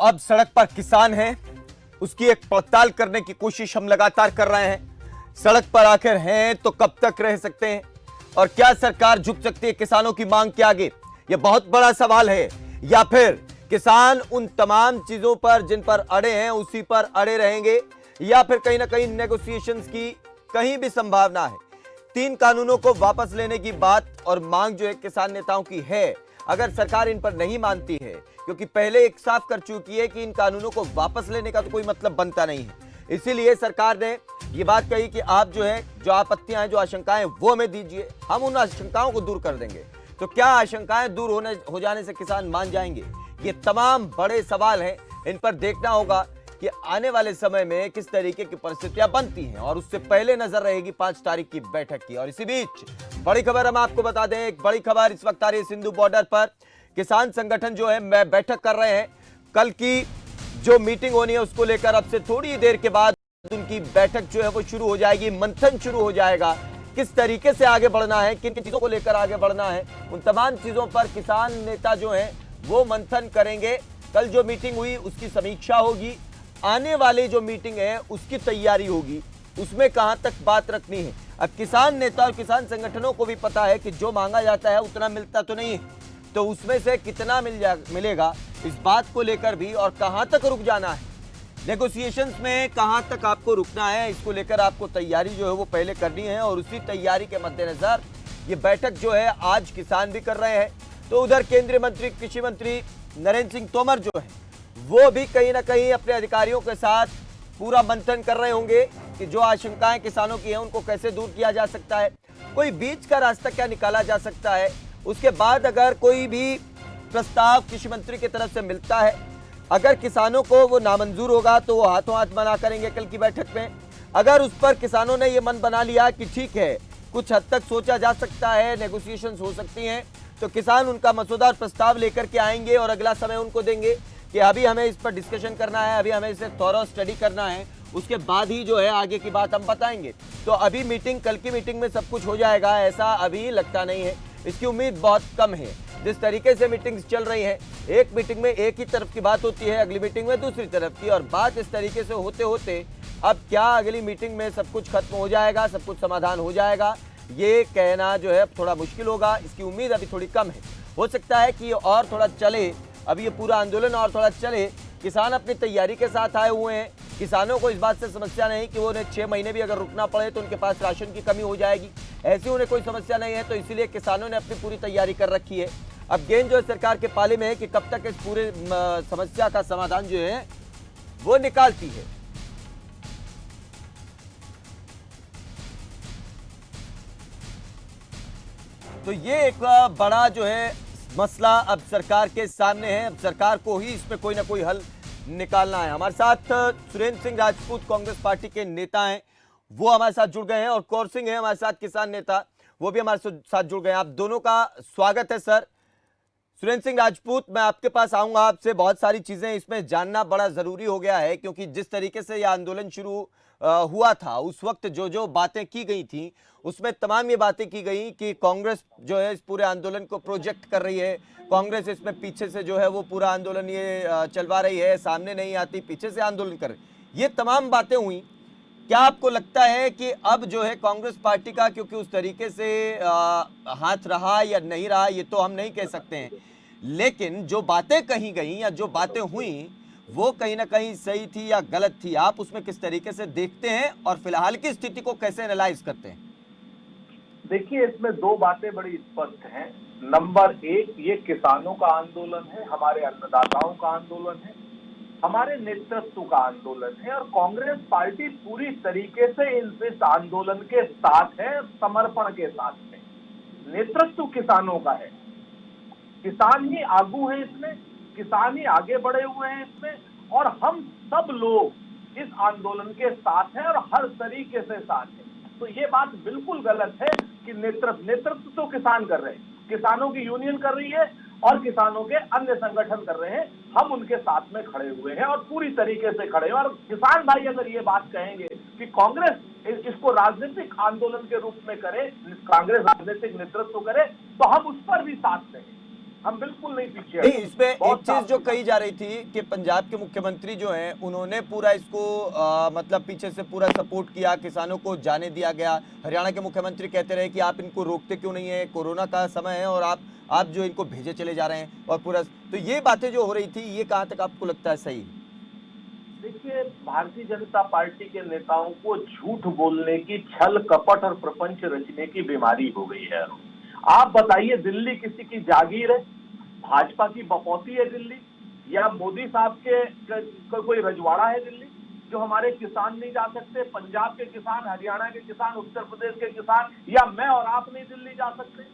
अब सड़क पर किसान हैं, उसकी एक पड़ताल करने की कोशिश हम लगातार कर रहे हैं। सड़क पर आखिर हैं तो कब तक रह सकते हैं और क्या सरकार झुक सकती है किसानों की मांग के आगे? यह बहुत बड़ा सवाल है। या फिर किसान उन तमाम चीजों पर जिन पर अड़े हैं उसी पर अड़े रहेंगे, या फिर कहीं ना कहीं नेगोशिएशंस की कहीं भी संभावना है। 3 कानूनों को वापस लेने की बात और मांग जो है किसान नेताओं की है। अगर सरकार इन पर नहीं मानती है, क्योंकि पहले एक साफ कर चुकी है कि इन कानूनों को वापस लेने का तो कोई मतलब बनता नहीं है, इसीलिए सरकार ने ये बात कही कि आप जो आपत्तियां हैं, जो आशंकाएं हैं, वो हमें दीजिए, हम उन आशंकाओं को दूर कर देंगे। तो क्या आशंकाएं दूर हो जाने से किसान मान जाएंगे? ये तमाम बड़े सवाल हैं, इन पर देखना होगा कि आने वाले समय में किस तरीके की परिस्थितियां बनती हैं। और उससे पहले नजर रहेगी 5 तारीख की बैठक की। और इसी बीच बड़ी खबर हम आपको बता दें, एक बड़ी खबर इस वक्त आ रही है। सिंधु बॉर्डर पर किसान संगठन जो है बैठक कर रहे हैं। कल की जो मीटिंग होनी है उसको लेकर अब से थोड़ी देर के बाद उनकी बैठक जो है वो शुरू हो जाएगी, मंथन शुरू हो जाएगा। किस तरीके से आगे बढ़ना है, किन किन चीजों को लेकर आगे बढ़ना है, उन तमाम चीजों पर किसान नेता जो हैं वो मंथन करेंगे। कल जो मीटिंग हुई उसकी समीक्षा होगी, आने वाली जो मीटिंग है उसकी तैयारी होगी, उसमें कहां तक बात रखनी है। अब किसान नेता और किसान संगठनों को भी पता है कि जो मांगा जाता है उतना मिलता तो नहीं है, तो उसमें से कितना मिलेगा, इस बात को लेकर भी और कहां तक रुक जाना है, नेगोशिएशंस में कहां तक आपको रुकना है, इसको लेकर आपको तैयारी जो है वो पहले करनी है। और उसी तैयारी के मद्देनजर ये बैठक जो है आज किसान भी कर रहे हैं। तो उधर केंद्रीय मंत्री कृषि मंत्री नरेंद्र सिंह तोमर जो है वो भी कहीं ना कहीं अपने अधिकारियों के साथ पूरा मंथन कर रहे होंगे कि जो आशंकाएं किसानों की हैं उनको कैसे दूर किया जा सकता है, कोई बीच का रास्ता क्या निकाला जा सकता है। उसके बाद अगर कोई भी प्रस्ताव कृषि मंत्री की तरफ से मिलता है, अगर किसानों को वो नामंजूर होगा तो वो हाथों हाथ मना करेंगे कल की बैठक में। अगर उस पर किसानों ने ये मन बना लिया कि ठीक है, कुछ हद तक सोचा जा सकता है, नेगोशिएशंस हो सकती हैं, तो किसान उनका मसौदा और प्रस्ताव लेकर के आएंगे और अगला समय उनको देंगे कि अभी हमें इस पर डिस्कशन करना है, अभी हमें इसे थॉरो स्टडी करना है, उसके बाद ही जो है आगे की बात हम बताएंगे। तो अभी मीटिंग, कल की मीटिंग में सब कुछ हो जाएगा ऐसा अभी लगता नहीं है, इसकी उम्मीद बहुत कम है। जिस तरीके से मीटिंग्स चल रही हैं, एक मीटिंग में एक ही तरफ की बात होती है, अगली मीटिंग में दूसरी तरफ की, और बात इस तरीके से होते होते अब क्या अगली मीटिंग में सब कुछ खत्म हो जाएगा, सब कुछ समाधान हो जाएगा, ये कहना जो है थोड़ा मुश्किल होगा। इसकी उम्मीद अभी थोड़ी कम है। हो सकता है कि और थोड़ा चले, अभी ये पूरा आंदोलन और थोड़ा चले। किसान अपनी तैयारी के साथ आए हुए हैं, किसानों को इस बात से समस्या नहीं कि उन्हें 6 महीने भी अगर रुकना पड़े तो उनके पास राशन की कमी हो जाएगी, ऐसी उन्हें कोई समस्या नहीं है। तो इसीलिए किसानों ने अपनी पूरी तैयारी कर रखी है। अब गेंद जो है सरकार के पाले में है कि कब तक इस पूरे समस्या का समाधान जो है वो निकालती है। तो ये एक बड़ा जो है मसला अब सरकार के सामने है। अब सरकार को ही इसमें कोई ना कोई हल निकालना है। हमारे साथ सुरेंद्र सिंह राजपूत कांग्रेस पार्टी के नेता हैं, वो हमारे साथ जुड़ गए हैं, और कौर सिंह है हमारे साथ किसान नेता, वो भी हमारे साथ जुड़ गए हैं। आप दोनों का स्वागत है सर। सुरेंद्र सिंह राजपूत, मैं आपके पास आऊंगा, आपसे बहुत सारी चीजें इसमें जानना बड़ा जरूरी हो गया है, क्योंकि जिस तरीके से यह आंदोलन शुरू हुआ था उस वक्त जो जो बातें की गई थी उसमें तमाम ये बातें की गई कि कांग्रेस जो है इस पूरे आंदोलन को प्रोजेक्ट कर रही है, कांग्रेस इसमें पीछे से जो है वो पूरा आंदोलन ये चलवा रही है, सामने नहीं आती, पीछे से आंदोलन कर रही, ये तमाम बातें हुई। क्या आपको लगता है कि अब जो है कांग्रेस पार्टी का, क्योंकि उस तरीके से हाथ रहा या नहीं रहा ये तो हम नहीं कह सकते हैं, लेकिन जो बातें कही गई या जो बातें हुई वो कहीं ना कहीं सही थी या गलत थी, आप उसमें किस तरीके से देखते हैं और फिलहाल की स्थिति को कैसे एनालाइज करते हैं? देखिए, इसमें 2 बातें बड़ी स्पष्ट हैं। नंबर 1, ये किसानों का आंदोलन है, हमारे अन्नदाताओं का आंदोलन है, हमारे नेतृत्व का आंदोलन है, और कांग्रेस पार्टी पूरी तरीके से इस आंदोलन के साथ है, समर्पण के साथ है। नेतृत्व किसानों का है, किसान ही आगू है इसमें, किसान ही आगे बढ़े हुए हैं इसमें, और हम सब लोग इस आंदोलन के साथ हैं और हर तरीके से साथ हैं। तो ये बात बिल्कुल गलत है कि नेतृत्व तो किसान कर रहे हैं, किसानों की यूनियन कर रही है और किसानों के अन्य संगठन कर रहे हैं, हम उनके साथ में खड़े हुए हैं और पूरी तरीके से खड़े हैं। और किसान भाई अगर ये बात कहेंगे कि कांग्रेस इसको राजनीतिक आंदोलन के रूप में करे, कांग्रेस राजनीतिक नेतृत्व करे, तो हम उस पर भी साथ दें। हम बिल्कुल नहीं पीछे नहीं, हटे। इसमें एक बहुत चीज साफ जो सुथरा। कही जा रही थी कि पंजाब के मुख्यमंत्री जो हैं उन्होंने पूरा इसको मतलब पीछे से पूरा सपोर्ट किया, किसानों को जाने दिया गया। हरियाणा के मुख्यमंत्री कहते रहे कि आप इनको रोकते क्यों नहीं है, कोरोना का समय है और आप जो इनको भेजे चले जा रहे हैं और पूरा। तो ये बातें जो हो रही थी, ये कहाँ तक आपको लगता है सही? देखिए, भारतीय जनता पार्टी के नेताओं को झूठ बोलने की, छल कपट और प्रपंच रचने की बीमारी हो गई है। आप बताइए, दिल्ली किसी की जागीर है? भाजपा की बपौती है दिल्ली? या मोदी साहब के कोई रजवाड़ा है दिल्ली जो हमारे किसान नहीं जा सकते? पंजाब के किसान, हरियाणा के किसान, उत्तर प्रदेश के किसान, या मैं और आप नहीं दिल्ली जा सकते?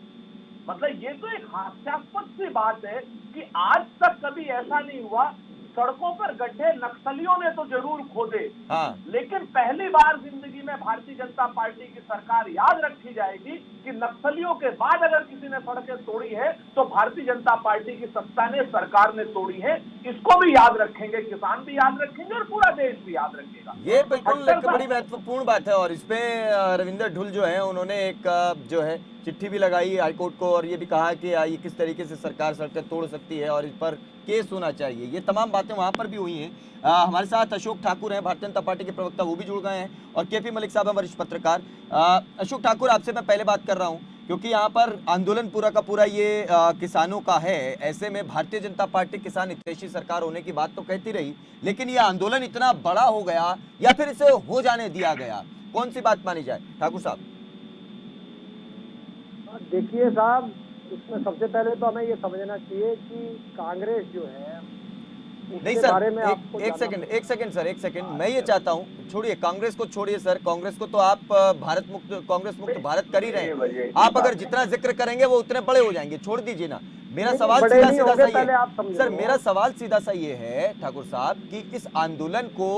मतलब ये तो एक हास्यास्पद सी बात है कि आज तक कभी ऐसा नहीं हुआ। सड़कों पर गड्ढे नक्सलियों ने तो जरूर खोदे, हाँ, लेकिन पहली बार जिंदगी में भारतीय जनता पार्टी की सरकार याद रखी जाएगी कि नक्सलियों के बाद अगर किसी ने सड़कें तोड़ी है तो भारतीय जनता पार्टी की सत्ता ने, सरकार ने तोड़ी है। इसको भी याद रखेंगे, किसान भी याद रखेंगे और पूरा देश भी याद रखेगा। ये बिल्कुल खट्टर एक साहब, बड़ी महत्वपूर्ण बात है और इसमें रविंदर ढुल जो है उन्होंने एक जो है चिट्ठी भी लगाई हाईकोर्ट को और ये भी कहा कि ये किस तरीके से सरकार सड़कें तोड़ सकती है और इस पर केस होना चाहिए। ये तमाम बातें वहां पर भी हुई हैं। हमारे साथ अशोक ठाकुर हैं, भारतीय जनता पार्टी के प्रवक्ता, वो भी जुड़ गए हैं और केपी मलिक साहब हैं, वरिष्ठ पत्रकार। अशोक ठाकुर, आपसे मैं पहले बात कर रहा हूँ क्योंकि यहाँ पर आंदोलन पूरा का पूरा ये किसानों का है। ऐसे में भारतीय जनता पार्टी किसान हितैषी सरकार होने की बात तो कहती रही, लेकिन ये आंदोलन इतना बड़ा हो गया या फिर इसे हो जाने दिया गया? कौन सी बात मानी जाए, ठाकुर साहब? देखिए साहब, इसमें सबसे पहले तो हमें ये समझना चाहिए कि कांग्रेस जो है नहीं उसके सर, बारे में एक आपको एक सेकंड, एक सेकंड सर, एक सेकंड। मैं ये अच्छा, चाहता हूँ, छोड़िए कांग्रेस को, छोड़िए सर, कांग्रेस को तो आप भारत मुक्त, कांग्रेस मुक्त भारत कर ही रहे हैं। आप अगर जितना जिक्र करेंगे वो उतने बड़े हो जाएंगे, छोड़ दीजिए ना। मेरा नहीं सवाल बड़े सीधा नहीं सीधा सा होंगे, ये, पहले आप सर समझो। मेरा सवाल सीधा सा ये है ठाकुर साहब कि इस आंदोलन को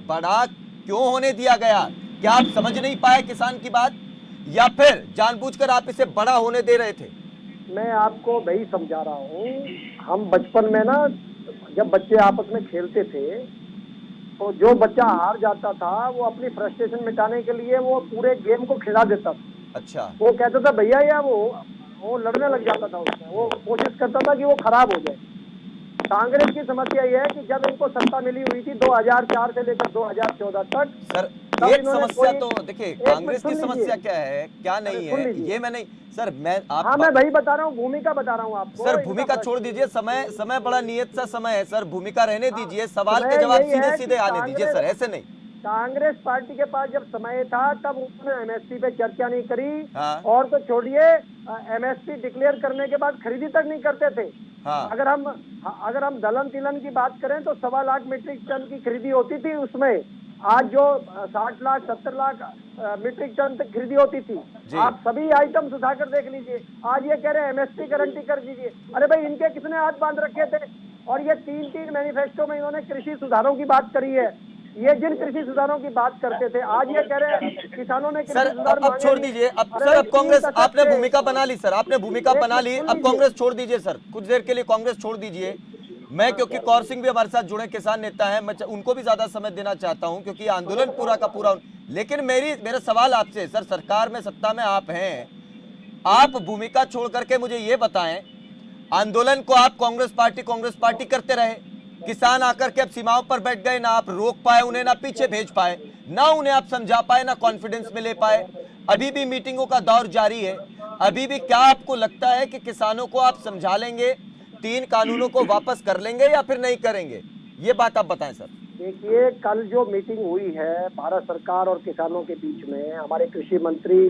बड़ा क्यों होने दिया गया? क्या आप समझ नहीं पाए किसान की बात, या फिर जानबूझकर आप इसे बड़ा होने दे रहे थे? मैं आपको वही समझा रहा हूँ। हम बचपन में ना, जब बच्चे आपस में खेलते थे तो जो बच्चा हार जाता था वो अपनी फ्रस्ट्रेशन मिटाने के लिए वो पूरे गेम को खिला देता था। अच्छा। वो कहता था भैया, या वो लड़ने लग जाता था उसमें, वो कोशिश करता था कि वो खराब हो जाए। कांग्रेस की समस्या यह है कि जब इनको सत्ता मिली हुई थी 2004 से लेकर 2014 तक, सर तब एक इन्होंने समस्या कोई, तो देखिए, एक मिनट कांग्रेस की सुन लीजिए। समस्या क्या है क्या अरे नहीं सुन है लीजिए। ये मैं नहीं, सर मैं आप हाँ, मैं वही बता रहा हूँ, भूमिका बता रहा हूँ आपको। सर इनका भूमिका छोड़ दीजिए, समय समय बड़ा नियत सा समय है सर, भूमिका रहने हाँ, दीजिए, सवाल के समय जवाब यही सीधे है कि सीधे आने दीजिए सर, ऐसे नहीं। कांग्रेस पार्टी के पास जब समय था तब उन्होंने एमएसपी पे चर्चा नहीं करी। हाँ, और तो छोड़िए, एमएसपी डिक्लेयर करने के बाद खरीदी तक नहीं करते थे। हाँ, अगर हम दलहन तिलहन की बात करें तो 1.25 लाख मीट्रिक टन की खरीदी होती थी उसमें। आज जो 60 लाख 70 लाख मीट्रिक टन तक खरीदी होती थी। जी। आप सभी आइटम्स उठाकर देख लीजिए। आज ये कह रहे हैं एमएसपी गारंटी कर दीजिए। अरे भाई, इनके किसने हाथ बांध रखे थे? और ये 3-3 मैनिफेस्टो में इन्होंने कृषि सुधारों की बात करी है। ये जिन कृषि सुधारों की बात करते थे, आज ये कह रहे हैं किसानों ने सर कृषि सुधार अब मांगे छोड़ नहीं। दीजिए, अब अरे सर भाई, अब कांग्रेस, 3 दशक आपने से, भूमिका बना ली सर, आपने भूमिका एक बना मिनट ली, सुन अब लीजिए। कांग्रेस छोड़ दीजिए सर, कुछ देर के लिए कांग्रेस छोड़ दीजिए। मैं, क्योंकि कौर सिंह भी हमारे साथ जुड़े किसान नेता हैं, मैं उनको भी ज्यादा समय देना चाहता हूं क्योंकि आंदोलन पूरा का पूरा। लेकिन मेरा सवाल आपसे सर, सरकार में, सत्ता में आप हैं, आप भूमिका छोड़ करके मुझे ये बताएं, आंदोलन को आप कांग्रेस पार्टी करते रहे, किसान आकर के अब सीमाओं पर बैठ गए, ना आप रोक पाए उन्हें, ना पीछे भेज पाए, ना उन्हें आप समझा पाए, ना कॉन्फिडेंस में ले पाए, अभी भी मीटिंगों का दौर जारी है। अभी भी क्या आपको लगता है कि किसानों को आप समझा लेंगे, 3 कानूनों को वापस कर लेंगे या फिर नहीं करेंगे? ये बात आप बताएं सर। देखिए, कल जो मीटिंग हुई है भारत सरकार और किसानों के बीच में, हमारे कृषि मंत्री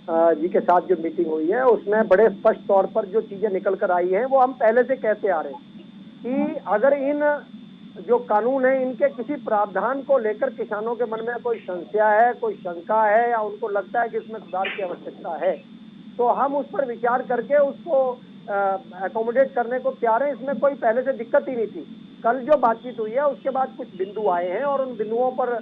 जी के साथ जो मीटिंग हुई है, उसमें बड़े स्पष्ट तौर पर जो चीजें निकल कर आई हैं वो हम पहले से कहते आ रहे हैं कि अगर इन जो कानून है इनके किसी प्रावधान को लेकर किसानों के मन में कोई संशय है, कोई शंका है, या उनको लगता है कि इसमें सुधार की आवश्यकता है, तो हम उस पर विचार करके उसको अकोमोडेट करने को तैयार हैं। इसमें कोई पहले से दिक्कत ही नहीं थी। कल जो बातचीत हुई है उसके बाद कुछ बिंदु आए हैं और उन बिंदुओं पर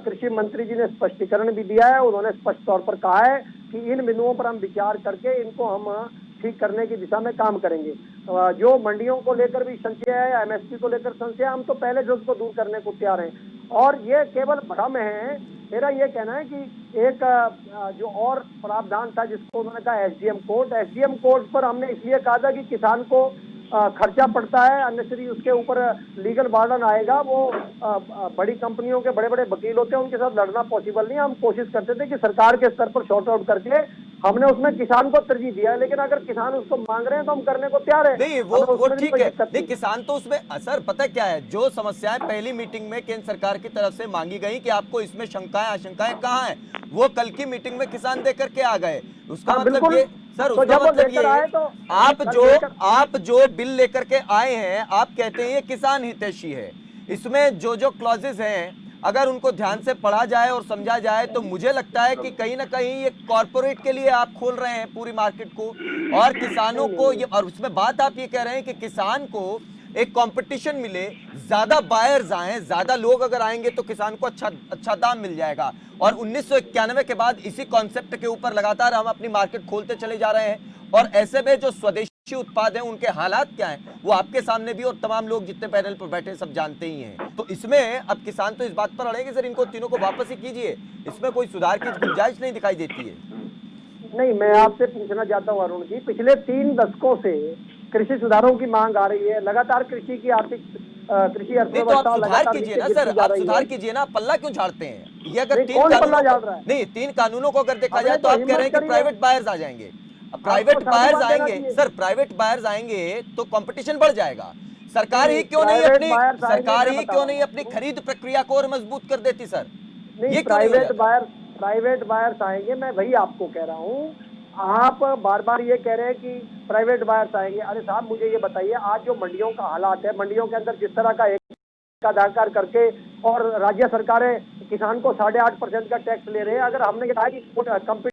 कृषि मंत्री जी ने स्पष्टीकरण भी दिया है। उन्होंने स्पष्ट तौर पर कहा है कि इन बिंदुओं पर हम विचार करके इनको हम ठीक करने की दिशा में काम करेंगे। जो मंडियों को लेकर भी संशय है या एमएसपी को लेकर संशय है, हम तो पहले से उसको दूर करने को तैयार हैं। और ये केवल भ्रम है मेरा ये कहना है कि एक जो और प्रावधान था जिसको उन्होंने कहा एसडीएम कोर्ट पर हमने इसलिए कहा था कि किसान को खर्चा पड़ता है अननेसेसरी, उसके ऊपर लीगल बर्डन आएगा, वो बड़ी कंपनियों के बड़े बड़े वकील होते हैं, उनके साथ लड़ना पॉसिबल नहीं है। हम कोशिश करते थे कि सरकार के स्तर पर शॉर्ट आउट करके हमने उसमें किसान को तरजीह दिया है, लेकिन अगर किसान उसको मांग रहे हैं तो हम करने को तैयार है। नहीं वो ठीक है, नहीं किसान तो उसमें असर पता क्या है, जो समस्याएं पहली मीटिंग में केंद्र सरकार की तरफ से मांगी गई कि आपको इसमें शंकाएं आशंकाएं कहाँ हैं, वो कल की मीटिंग में किसान देकर के आ गए। उसका मतलब ये सर, तो उसका मतलब ये है तो आप जो बिल लेकर के आए हैं, आप कहते हैं ये किसान हितैषी है, इसमें जो जो क्लॉजेस हैं अगर उनको ध्यान से पढ़ा जाए और समझा जाए तो मुझे लगता है कि कहीं ना कहीं ये कॉर्पोरेट के लिए आप खोल रहे हैं पूरी मार्केट को, और किसानों को ये, और उसमें बात आप ये कह रहे हैं कि किसान को एक कंपटीशन मिले, ज्यादा बायर्स आए, ज्यादा लोग अगर आएंगे तो किसान को अच्छा दाम मिल जाएगा। और 1991 के बाद इसी कॉन्सेप्ट के ऊपर लगातार हम अपनी मार्केट खोलते चले जा रहे हैं, और ऐसे में जो स्वदेशी उत्पाद हैं उनके हालात क्या हैं वो आपके सामने भी और तमाम लोग जितने पैनल पर बैठे सब जानते ही हैं। तो इसमें अब किसान तो इस बात पर अड़े कि सर इनको तीनों को वापस ही कीजिए, इसमें कोई सुधार की गुंजाइश नहीं दिखाई देती है। नहीं, मैं आपसे पूछना चाहता हूँ अरुण जी, पिछले 3 दशकों से कृषि सुधारों की मांग आ रही है, लगातार कृषि की आर्थिक कृषि अर्थव्यवस्था सुधार कीजिए ना सर, आप सुधार कीजिए ना, पल्ला क्यों झाड़ते हैं? ये अगर 3 कानूनों नहीं 3 कानूनों को अगर देखा जाए तो आप कह रहे हैं कि प्राइवेट बायर्स आ जाएंगे, प्राइवेट बायर्स आएंगे सर, प्राइवेट बायर्स आएंगे तो कंपटीशन बढ़ जाएगा। सरकार ही क्यों नहीं अपनी खरीद प्रक्रिया को और मजबूत कर देती सर? ये प्राइवेट बायर्स आएंगे, मैं वही आपको कह रहा हूँ। आप बार बार ये कह रहे हैं कि प्राइवेट बायर्स आएंगे। अरे साहब, मुझे ये बताइए, आज जो मंडियों का हालात है, मंडियों के अंदर जिस तरह का एक आधार करके और राज्य सरकारें किसान को 8.5% का टैक्स ले रहे हैं, अगर हमने कहा कि कंपनी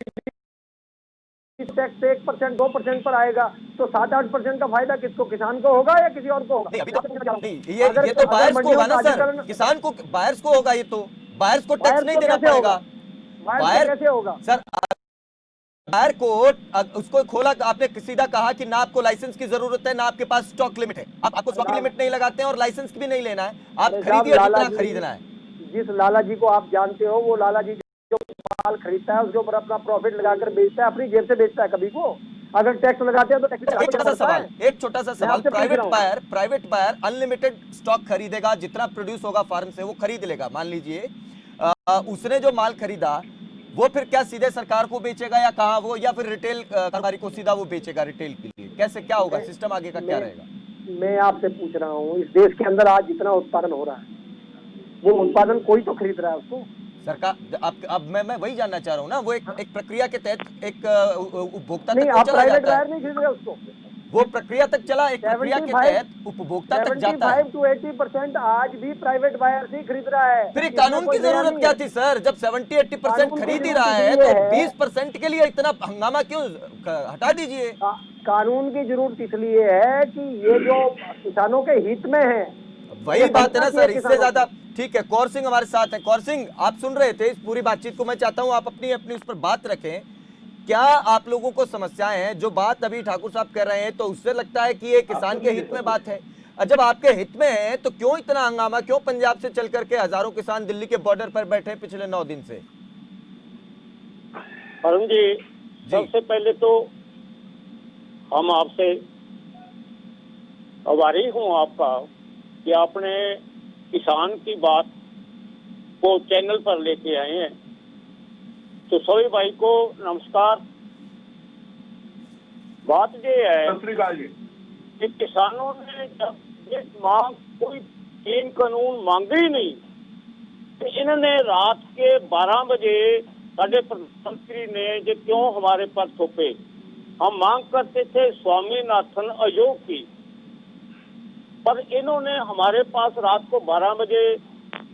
टैक्स 1% 2% पर आएगा तो 7-8% का फायदा किसको, किसान को होगा या किसी और को होगा? ये तो बायर्स को होगा ना सर, किसान को, बायर्स को होगा, ये तो बायर्स को टैक्स नहीं देना पड़ेगा। बायर कैसे होगा सर? बायर को उसको खोला, आपने सीधा कहा कि ना आपको लाइसेंस की जरूरत है ना आपके पास स्टॉक लिमिट है, आपको स्टॉक लिमिट नहीं लगाते हैं और लाइसेंस भी नहीं लेना है, आप खरीदिए जितना खरीदना है। जिस लाला जी को आप जानते हो, वो लाला जी जो माल खरीदता है उसके ऊपर अपना प्रॉफिट लगाकर बेचता है, अपनी जेब से बेचता है। कभी को अगर टैक्स लगाते हैं तो टैक्स। एक छोटा सा सवाल, प्राइवेट बायर अनलिमिटेड स्टॉक खरीदेगा, जितना प्रोड्यूस होगा फार्म से वो खरीद लेगा, मान लीजिए उसने जो माल खरीदा वो फिर क्या सीधे सरकार को बेचेगा या कहां वो, या फिर रिटेल कारोबारी को सीधा वो बेचेगा रिटेल के लिए? कैसे क्या होगा सिस्टम आगे का, क्या रहेगा? मैं आपसे पूछ रहा हूँ, इस देश के अंदर आज जितना उत्पादन हो रहा है वो उत्पादन कोई तो खरीद रहा है उसको, सरकार। अब मैं वही जानना चाह रहा हूँ ना, वो एक प्रक्रिया के तहत एक उपभोक्ता तक चला जाता है। नहीं खरीद रहे उसको, वो प्रक्रिया तक चला, एक प्रक्रिया के तहत उपभोक्ता तक जाता है। 75 to 80% आज भी प्राइवेट बायर से खरीद रहा है। फिर कानून की जरूरत क्या थी सर? जब 70-80% खरीद ही रहा है तो 20% के लिए इतना हंगामा क्यों? हटा दीजिए। कानून की जरूरत इसलिए है कि ये जो किसानों के हित में है, वही बात है ना सर, इससे ज्यादा। ठीक है, कौर सिंह हमारे साथ हैं। कौर सिंह, आप सुन रहे थे इस पूरी बातचीत को, मैं चाहता हूं आप अपनी उस पर बात रखें। क्या आप लोगों को समस्याएं हैं? जो बात अभी ठाकुर साहब कर रहे हैं तो उससे लगता है कि ये किसान के हित में बात है, और जब आपके हित में है तो क्यों इतना हंगामा? क्यों पंजाब से चल करके हजारों किसान दिल्ली के बॉर्डर पर बैठे पिछले 9 दिन से? अरुण जी, सबसे पहले तो हम आपसे आभारी हूँ आपका कि आपने किसान की बात को चैनल पर लेके आए हैं। तो सभी भाई को नमस्कार। बात ये है कि किसानों ने जब ये मांग, कोई 3 कानून मांगे ही नहीं, तो इन्होंने रात के 12 बजे साढ़े प्रधानमंत्री ने जो क्यों हमारे पर थोपे। हम मांग करते थे स्वामीनाथन आयोग की, पर इन्होंने हमारे पास रात को 12 बजे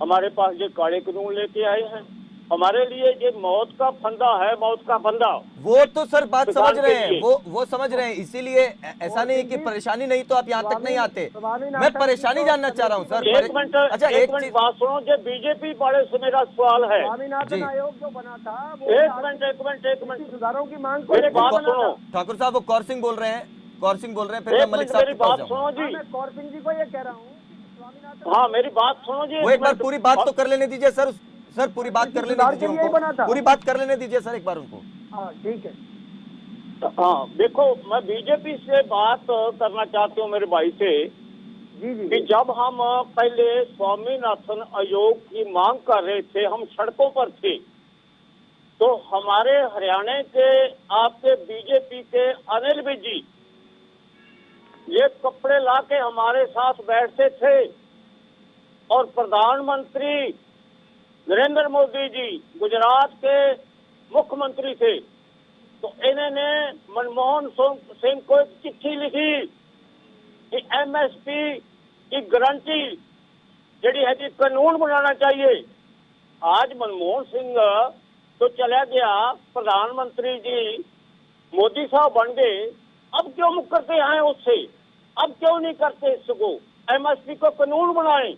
हमारे पास ये काले कानून लेके आए हैं। हमारे लिए ये मौत का फंदा है, मौत का फंदा। वो तो सर बात समझ रहे हैं, वो समझ रहे हैं, इसीलिए ऐसा नहीं है कि परेशानी नहीं तो आप यहाँ तक नहीं आते। मैं परेशानी जानना चाह रहा हूँ सर। एक मिनट, अच्छा एक मिनट बात सुनो। जो बीजेपी वाले से मेरा सवाल है, स्वामीनाथन आयोग जो बना था, एक मिनट सुधारों की मांग मेरी बात सुनो। ठाकुर साहब, वो कौर सिंह बोल रहे हैं, फिर मैं मलिक साहब मेरी बात सुनो जी। मैं कौर सिंह जी को ये कह रहा हूँ, हाँ मेरी बात सुनो जी। वो एक बार पूरी बात तो कर लेने दीजिए सर। सर पूरी बात कर लेने सुधार दीजिए के लिए ही बना उनको, था। पूरी बात कर लेने दीजिए सर एक बार उनको। हाँ ठीक है। हाँ देखो, मैं बीजेपी से बात करना चाहती हूँ मेरे भाई से जी जी कि जब हम पहले स्वामीनाथन आयोग की मांग कर रहे थे, हम सड़कों पर थे, तो हमारे हरियाणा के आपके बीजेपी के अनिल विज जी ये कपड़े लाके हमारे साथ बैठते थे और प्रधानमंत्री नरेंद्र मोदी जी गुजरात के मुख्यमंत्री थे, तो इन्होंने मनमोहन सिंह को एक चिट्ठी लिखी कि एमएसपी की गारंटी जड़ी है कि कानून बनाना चाहिए। आज मनमोहन सिंह तो चला गया, प्रधानमंत्री जी मोदी साहब बन गए, अब क्यों मुकरते हैं उससे? अब क्यों नहीं करते इसको? एमएसपी को कानून बनाए,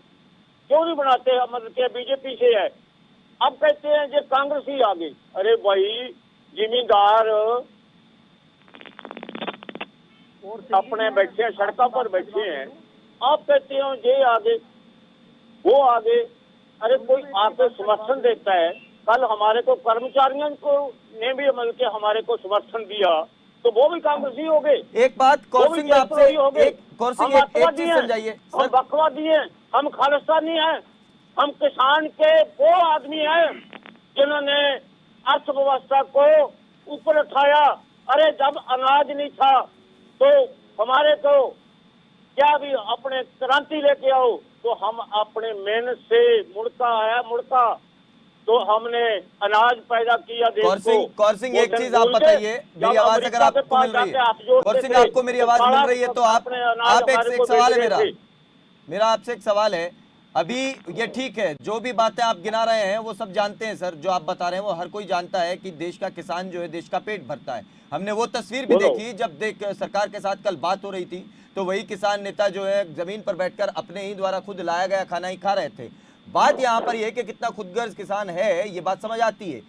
क्यों नहीं बनाते? मतलब क्या बीजेपी से है? अब कहते हैं ये कांग्रेस ही आ गई। अरे भाई, जिम्मेदार अपने बैठे हैं, सड़कों पर बैठे हैं, आप कहते हो ये आगे वो आगे। अरे कोई आके समर्थन देता है। कल हमारे को कर्मचारियों को ने भी मिल के हमारे को समर्थन दिया, तो वो भी कांग्रेस ही हो गए। एक बात कौर सिंह आपसे, एक कौर सिंह एक चीज समझाइए। हम बकवादी हैं, हम खालिस्तानी हैं, हम किसान के वो आदमी हैं जिन्होंने अर्थव्यवस्था को ऊपर उठाया। अरे जब अनाज नहीं था तो हमारे को क्या भी अपने क्रांति लेके आओ, तो हम अपने मेहनत से मुड़का तो हमने अनाज पैदा किया देश को। कौर सिंह एक चीज आप बताइए, मेरी आवाज अगर आपको मिल रही है, कौर सिंह आपको मेरी आवाज मिल रही है तो आप एक सवाल है मेरा आपसे एक सवाल है। अभी ये ठीक है, जो भी बातें आप गिना रहे हैं वो सब जानते हैं सर, जो आप बता रहे हैं वो हर कोई जानता है कि देश का किसान जो है देश का पेट भरता है। हमने वो तस्वीर भी देखी जब सरकार के साथ कल बात हो रही थी, तो वही किसान नेता जो है जमीन पर बैठकर अपने ही द्वारा खुद लाया गया खाना ही खा रहे थे। बात यहाँ पर यह कि कितना खुदगर्ज किसान है, ये बात समझ आती है।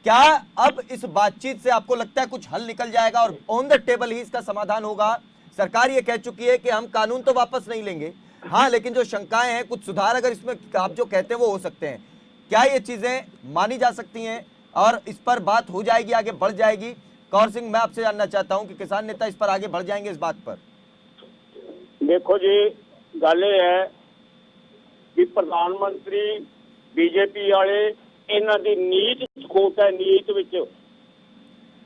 क्या अब इस बातचीत से आपको लगता है कुछ हल निकल जाएगा और ऑन द टेबल ही इसका समाधान होगा? सरकार ये कह चुकी है कि हम कानून तो वापस नहीं लेंगे, हाँ, लेकिन जो शंकाएं हैं, कुछ सुधार अगर इसमें आप जो कहते हैं वो हो सकते हैं। क्या ये चीजें मानी जा सकती हैं और इस पर बात हो जाएगी, आगे बढ़ जाएगी? कौर सिंह, मैं आपसे जानना चाहता हूं कि किसान नेता इस पर आगे बढ़ जाएंगे इस बात पर? देखो जी, गल है कि प्रधानमंत्री बीजेपी वाले इन्हां दी नीत खोट है, नीत विच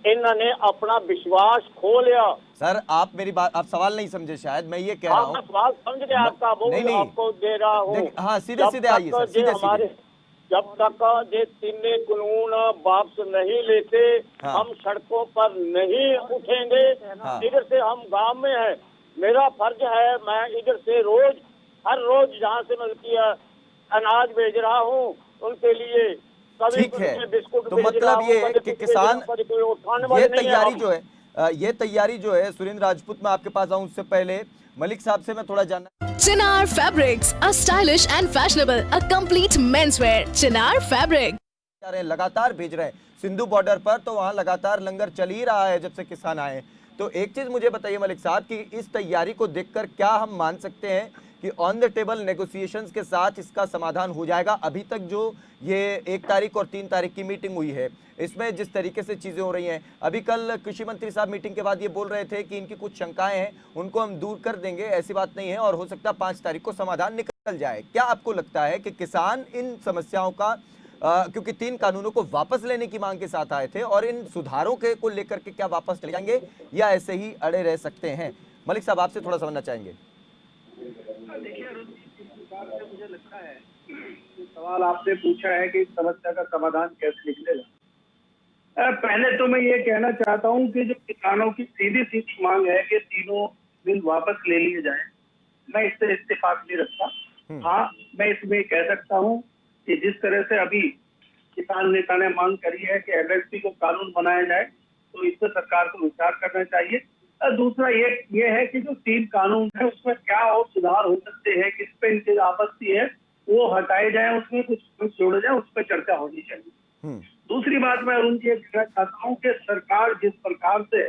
इन्होंने अपना विश्वास खो लिया। सर आप मेरी बात, आप सवाल नहीं समझे शायद, मैं ये कह रहा हूँ। सवाल समझ गया आपका, वो नहीं, आपको दे रहा हूँ। हाँ, सीधे सीधे आइए सर, सीधे सीधे। जब तक ये तीनों कानून वापस नहीं लेते, हाँ। हम सड़कों पर नहीं उठेंगे। हाँ। इधर से हम गांव में है, मेरा फर्ज है, मैं इधर से हर रोज जहाँ से मिलती है अनाज भेज रहा हूँ उनके लिए। ठीक है, तो मतलब ये है कि किसान ये तैयारी जो है सुरेंद्र राजपूत, मैं आपके पास आऊं उससे पहले मलिक साहब से मैं थोड़ा जानना। Chinar Fabrics, a stylish and fashionable, a complete menswear. Chinar Fabric. लगातार भेज रहे हैं सिंधु बॉर्डर पर, तो वहां लगातार लंगर चल ही रहा है जब से किसान आए। तो एक चीज मुझे बताइए मलिक साहब कि इस तैयारी को देखकर क्या हम मान सकते हैं कि ऑन द टेबल नेगोशिएशंस के साथ इसका समाधान हो जाएगा? अभी तक जो ये 1 तारीख और 3 तारीख की मीटिंग हुई है, इसमें जिस तरीके से चीजें हो रही हैं, अभी कल कृषि मंत्री साहब मीटिंग के बाद ये बोल रहे थे कि इनकी कुछ शंकाएं हैं उनको हम दूर कर देंगे, ऐसी बात नहीं है और हो सकता है 5 तारीख को समाधान निकल जाए। क्या आपको लगता है कि किसान इन समस्याओं का क्योंकि 3 कानूनों को वापस लेने की मांग के साथ आए थे, और इन सुधारों के को लेकर के क्या वापस चले जाएंगे या ऐसे ही अड़े रह सकते हैं? मलिक साहब आपसे थोड़ा समझना चाहेंगे। देखिए अरुण जी, जिस प्रकार से मुझे लगता है सवाल आपने पूछा है कि इस समस्या का समाधान कैसे निकलेगा। पहले तो मैं ये कहना चाहता हूँ कि जो किसानों की सीधी सीधी मांग है कि तीनों बिल वापस ले लिए जाएं, मैं इससे इत्तेफाक नहीं रखता। हाँ, मैं इसमें कह सकता हूँ कि जिस तरह से अभी किसान नेता ने मांग करी है कि एमएसपी को कानून बनाया जाए, तो इस पर सरकार को विचार करना चाहिए। दूसरा ये है कि जो 3 कानून है उसमें क्या और सुधार हो सकते हैं, किस पे इनकी आपत्ति है, वो हटाए जाए, उसमें कुछ जोड़े जाए, उस पर चर्चा होनी चाहिए। दूसरी बात मैं अरुण जी कहना चाहता हूँ कि सरकार जिस प्रकार से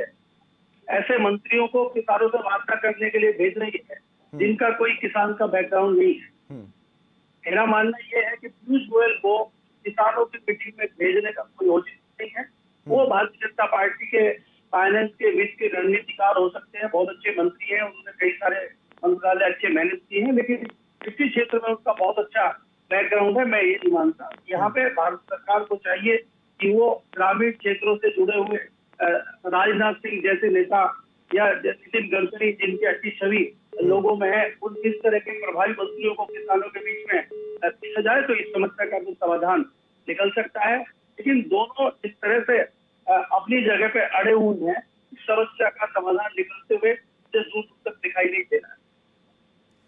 ऐसे मंत्रियों को किसानों से वार्ता करने के लिए भेज रही है जिनका कोई किसान का बैकग्राउंड नहीं है। मेरा मानना यह है कि पीयूष गोयल को किसानों की मीटिंग में भेजने का कोई औचित्य नहीं है। वो भारतीय जनता पार्टी के फाइनेंस के वित्त के रणनीतिकार हो सकते हैं, बहुत अच्छे मंत्री हैं, उन्होंने कई सारे मंत्रालय अच्छे मैनेज किए हैं, लेकिन कृषि क्षेत्र में उनका बहुत अच्छा बैकग्राउंड है। मैं ये नहीं मानता। यहाँ पे भारत सरकार को चाहिए कि वो ग्रामीण क्षेत्रों से जुड़े हुए राजनाथ सिंह जैसे नेता या नितिन गडकरी जिनकी अच्छी छवि लोगों में है, उन इस तरह के प्रभावी मंत्रियों को किसानों के बीच में भेजा जाए तो इस समस्या का भी समाधान निकल सकता है। लेकिन दोनों इस तरह से अपनी जगह पे अड़े हुए हैं, समस्या का समाधान निकलते हुए दूर दूर तक दिखाई नहीं दे रहा है।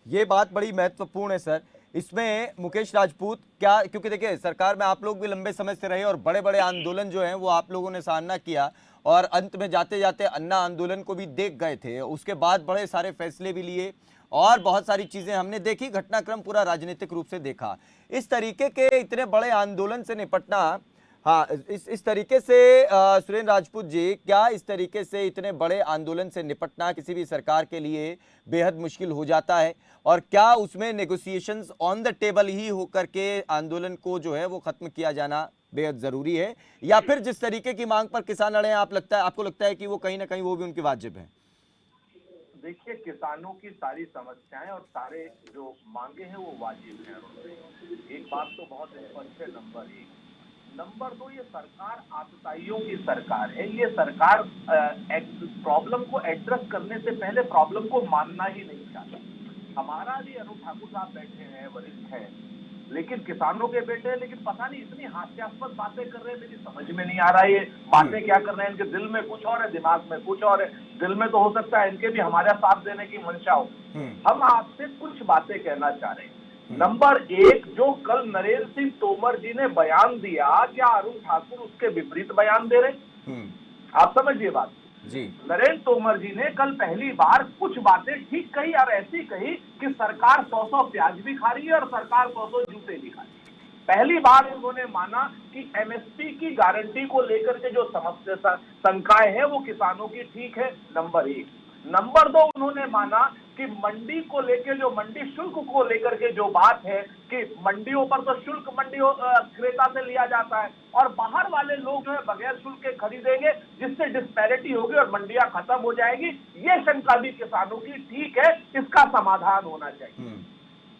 ये बात बड़ी महत्वपूर्ण है सर। इसमें मुकेश राजपूत क्या, क्योंकि देखिए सरकार में आप लोग भी लंबे समय से रहे और बड़े बड़े आंदोलन जो हैं वो आप लोगों ने सामना किया और अंत में जाते जाते अन्ना आंदोलन को भी देख गए थे। उसके बाद बड़े सारे फैसले भी लिए और बहुत सारी चीजें हमने देखी, घटनाक्रम पूरा राजनीतिक रूप से देखा। इस तरीके के इतने बड़े आंदोलन से निपटना, हाँ, इस तरीके से सुरेंद्र राजपूत जी, क्या इस तरीके से इतने बड़े आंदोलन से निपटना किसी भी सरकार के लिए बेहद मुश्किल हो जाता है? और क्या उसमें नेगोशिएशंस ऑन द टेबल ही होकर के आंदोलन को जो है वो खत्म किया जाना बेहद जरूरी है, या फिर जिस तरीके की मांग पर किसान अड़े हैं आपको लगता है कि वो कहीं ना कहीं वो भी उनकी वाजिब है? देखिए, किसानों की सारी समस्याएं और सारे जो मांगे हैं वो वाजिब हैं। एक बात तो बहुत स्पष्ट है, नंबर 1। नंबर 2, ये सरकार आतताइयों की सरकार है। ये सरकार प्रॉब्लम को एड्रेस करने से पहले प्रॉब्लम को मानना ही नहीं चाहता। हमारा भी अरुण ठाकुर साहब बैठे हैं, वरिष्ठ हैं, लेकिन किसानों के बेटे हैं, लेकिन पता नहीं इतनी हास्यास्पद बातें कर रहे हैं, मेरी समझ में नहीं आ रहा है ये बातें क्या कर रहे हैं। इनके दिल में कुछ और है, दिमाग में कुछ और है। दिल में तो हो सकता है इनके भी हमारा साथ देने की मंशा हो। हम आपसे कुछ बातें कहना चाह रहे हैं। नंबर 1, जो कल नरेंद्र सिंह तोमर जी ने बयान दिया, क्या अरुण ठाकुर उसके विपरीत बयान दे रहे? आप समझिए बात जी। नरेंद्र तोमर जी ने कल पहली बार कुछ बातें ठीक कही और ऐसी कही कि सरकार 100 प्याज भी खा रही है और सरकार 100 जूते भी खा रही है। पहली बार उन्होंने माना कि एमएसपी की गारंटी को लेकर के जो समस्या शंकाएं हैं वो किसानों की ठीक है, नंबर 1। नंबर 2, उन्होंने माना कि मंडी को लेकर, जो मंडी शुल्क को लेकर के जो बात है कि मंडियों पर तो शुल्क क्रेता से लिया जाता है और बाहर वाले लोग जो है बगैर शुल्क के खरीदेंगे, जिससे डिस्पैरिटी होगी और मंडियां खत्म हो जाएगी। ये शंका भी किसानों की ठीक है, इसका समाधान होना चाहिए।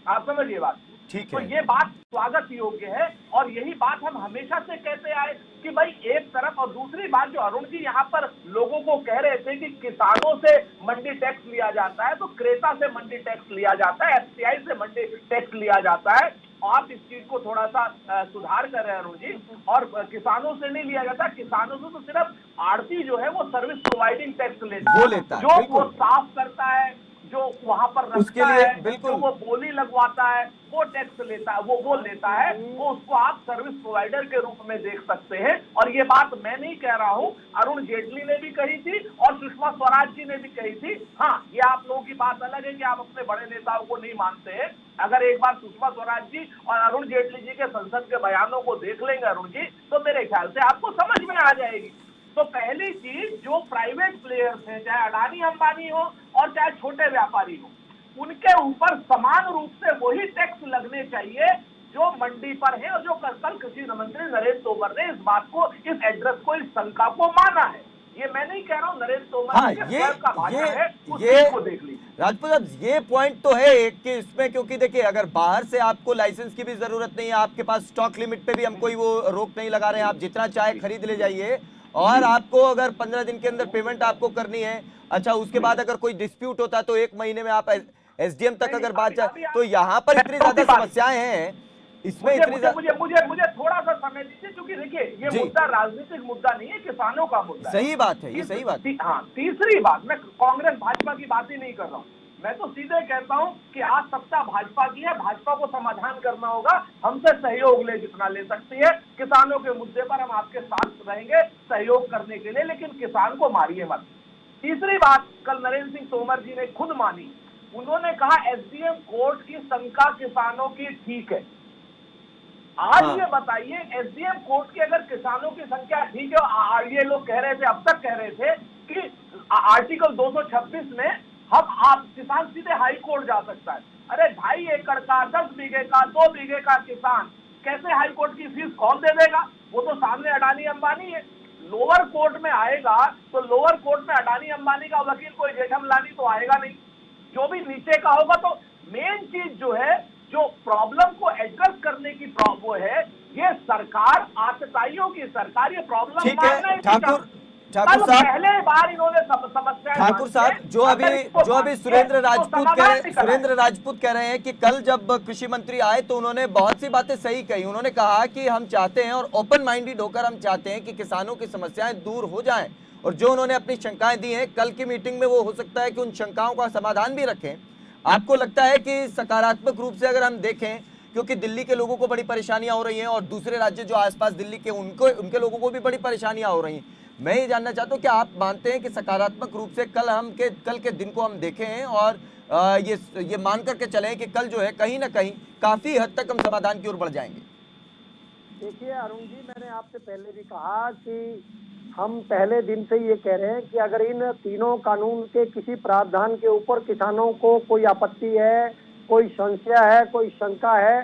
आप समझिए बात, ठीक तो है। ये बात स्वागत योग्य है और यही बात हम हमेशा से कहते आए कि भाई एक तरफ, और दूसरी बात जो अरुण जी यहाँ पर लोगों को कह रहे थे कि किसानों से मंडी टैक्स लिया जाता है, तो क्रेता से मंडी टैक्स लिया जाता है, एफसीआई से मंडी टैक्स लिया जाता है। आप इस चीज को थोड़ा सा सुधार कर रहे हैं अरुण जी, और किसानों से नहीं लिया जाता। किसानों से तो सिर्फ आड़ती जो है वो सर्विस प्रोवाइडिंग टैक्स लेता है, जो वो साफ करता है, जो वहां पर रखता है, जो वो बोली लगवाता है, वो टैक्स लेता है, वो लेता है, वो उसको आप सर्विस प्रोवाइडर के रूप में देख सकते हैं। और ये बात मैं नहीं कह रहा हूं, अरुण जेटली ने भी कही थी और सुषमा स्वराज जी ने भी कही थी। हाँ, ये आप लोगों की बात अलग है कि आप अपने बड़े नेताओं को नहीं मानते हैं। अगर एक बार सुषमा स्वराज जी और अरुण जेटली जी के संसद के बयानों को देख लेंगे अरुण जी, तो मेरे ख्याल से आपको समझ में आ जाएगी। तो पहली चीज, जो प्राइवेट प्लेयर्स हैं, चाहे अडानी अंबानी हो और चाहे छोटे व्यापारी हो, उनके ऊपर समान रूप से वही टैक्स लगने चाहिए जो मंडी पर है। और जो कल कृषि मंत्री नरेंद्र तोमर ने इस बात को, इस एड्रेस को, इस शंका को माना है। ये मैं नहीं कह रहा हूँ, नरेंद्र तोमर हाँ, का भाषण है, उस ये चीज को देख लीजिए। राजपूत साहब, ये पॉइंट तो है एक कि इसमें, क्योंकि देखिए अगर बाहर से आपको लाइसेंस की भी जरूरत नहीं है, आपके पास स्टॉक लिमिट पे भी हम कोई वो रोक नहीं लगा रहे हैं, आप जितना चाहे खरीद ले जाइए। और आपको अगर 15 दिन के अंदर पेमेंट आपको करनी है, अच्छा उसके बाद अगर कोई डिस्प्यूट होता है तो 1 महीने में आप एसडीएम तक अगर बात जाए, तो यहाँ पर इतनी ज्यादा समस्याएं हैं, इसमें मुझे थोड़ा सा समय दीजिए, क्योंकि देखिए ये मुद्दा राजनीतिक मुद्दा नहीं है, किसानों का मुद्दा। सही बात है, ये सही बात। हाँ, तीसरी बात, मैं कांग्रेस भाजपा की बात ही नहीं कर रहा हूँ, मैं तो सीधे कहता हूं कि आज सत्ता भाजपा की है, भाजपा को समाधान करना होगा, हमसे सहयोग ले जितना ले सकती है। किसानों के मुद्दे पर हम आपके साथ रहेंगे सहयोग करने के लिए, लेकिन किसान को मारिए मत। तीसरी बात, कल नरेंद्र सिंह तोमर जी ने खुद मानी, उन्होंने कहा एसडीएम कोर्ट की शंका किसानों की ठीक है। आज ये बताइए, एसडीएम कोर्ट की अगर किसानों की संख्या ठीक है, ये लोग कह रहे थे, अब तक कह रहे थे कि आर्टिकल 226 में आप किसान सीधे हाई कोर्ट जा सकता है। अरे 2.5 एकड़ का, 10 बीघे का, 2 बीघे का किसान कैसे हाई कोर्ट की फीस कौन दे देगा? वो तो सामने अडानी अंबानी है। लोअर कोर्ट में आएगा तो लोअर कोर्ट में अडानी अंबानी का वकील कोई जेठमलानी तो आएगा नहीं। जो भी नीचे का होगा, तो मेन चीज जो है, जो प्रॉब्लम को एड्रेस करने की वो है, ये सरकार आतताइयों की सरकार ये प्रॉब्लम ठीक है ठाकुर साहब, पहले बार इन्होंने समस्या ठाकुर साहब जो अभी सुरेंद्र राजपूत कह रहे हैं कि कल जब कृषि मंत्री आए तो उन्होंने बहुत सी बातें सही कही। उन्होंने कहा कि हम चाहते हैं और ओपन माइंडेड होकर हम चाहते हैं कि किसानों की समस्याएं दूर हो जाएं, और जो उन्होंने अपनी शंकाएं दी हैं कल की मीटिंग में वो हो सकता है कि उन शंकाओं का समाधान भी रखें। आपको लगता है कि सकारात्मक रूप से अगर हम देखें, क्योंकि दिल्ली के लोगों को बड़ी परेशानियां हो रही हैं और दूसरे राज्य जो आसपास दिल्ली के उनके लोगों को भी बड़ी परेशानियां हो रही हैं, मैं ये जानना चाहता हूँ कि आप मानते हैं कि सकारात्मक रूप से कल के दिन को हम देखें और ये मान करके चलें कि कल जो है कहीं ना कहीं काफी हद तक हम समाधान की ओर बढ़ जाएंगे? देखिए अरुण जी, मैंने आपसे पहले भी कहा कि हम पहले दिन से ये कह रहे हैं कि अगर इन तीनों कानून के किसी प्रावधान के ऊपर किसानों को कोई आपत्ति है, कोई संशय है, कोई शंका है,